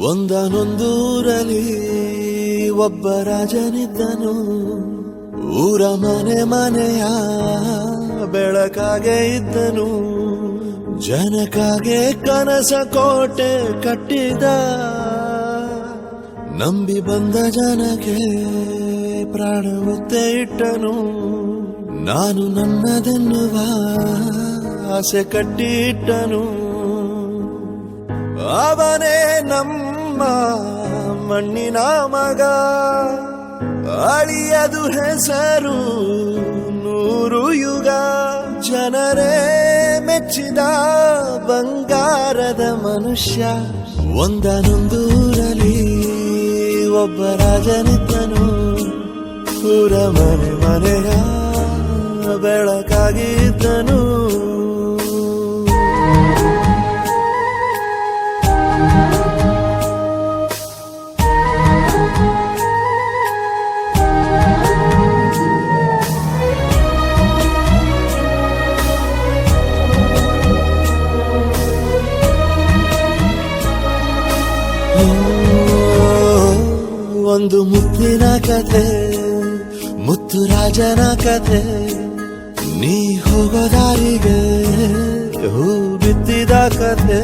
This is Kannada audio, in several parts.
ಒಂದನೊಂದೂರಲ್ಲಿ ಒಬ್ಬ ರಾಜನಿದ್ದನು. ಊರ ಮನೆ ಮನೆಯ ಬೆಳಕಾಗೆ ಇದ್ದನು. ಜನಕಾಗೆ ಕನಸ ಕೋಟೆ ಕಟ್ಟಿದ. ನಂಬಿ ಬಂದ ಜನಕ್ಕೆ ಪ್ರಾಣ ಒತ್ತೆ ಇಟ್ಟನು. ನಾನು ನನ್ನದೆನ್ನುವ ಆಸೆ ಕಟ್ಟಿಟ್ಟನು. ಅವನೇ ನಮ್ಮ ಮಣ್ಣಿನ ಮಗ. ಅಳಿಯದು ಹೆಸರು 100 ಯುಗ. ಜನರೇ ಮೆಚ್ಚಿದ ಬಂಗಾರದ ಮನುಷ್ಯ. ಒಂದನೊಂದೂರಲ್ಲಿ ಒಬ್ಬ ರಾಜನಿದ್ದನು. ಊರ ಮನೆ ಮನೆಯ ಬೆಳಕಾಗಿದ್ದನು. ಒಂದು ಮುತ್ತಿನ ಕಥೆ, ಮುತ್ತು ರಾಜನ ಕಥೆ. ನೀ ಹೋಗೋ ದಾರಿಗೆ ಹೂ ಬಿತ್ತಿದ ಕಥೆ.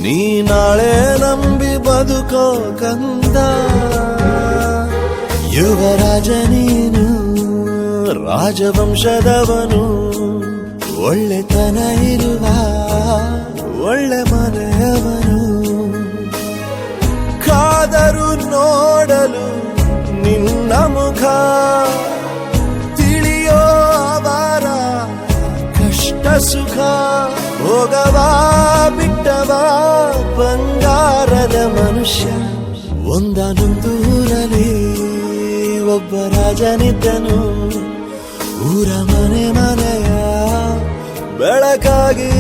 ನೀ ನಾಳೆ ನಂಬಿ ಬದುಕೋ ಕಂದ. ಯುವರಾಜ ನೀನು, ರಾಜವಂಶದವನು. ಒಳ್ಳೆತನ ಇರುವ ಒಳ್ಳೆ ಮನೆಯವನು. ಕಾದರು ನೋಡಲು ನಿನ್ನ ಮುಖ. ತಿಳಿಯೋ ಅವರ ಕಷ್ಟ ಸುಖ. ಹೋಗವಾ ಬಿಟ್ಟವಾ ಬಂಗಾರದ ಮನುಷ್ಯ. ಒಂದನೊಂದೂರಲ್ಲಿ ಒಬ್ಬ ರಾಜನಿದ್ದನು. ಊರ ಮನೆ ಮನೆಯ ಬೆಳಕಾಗಿ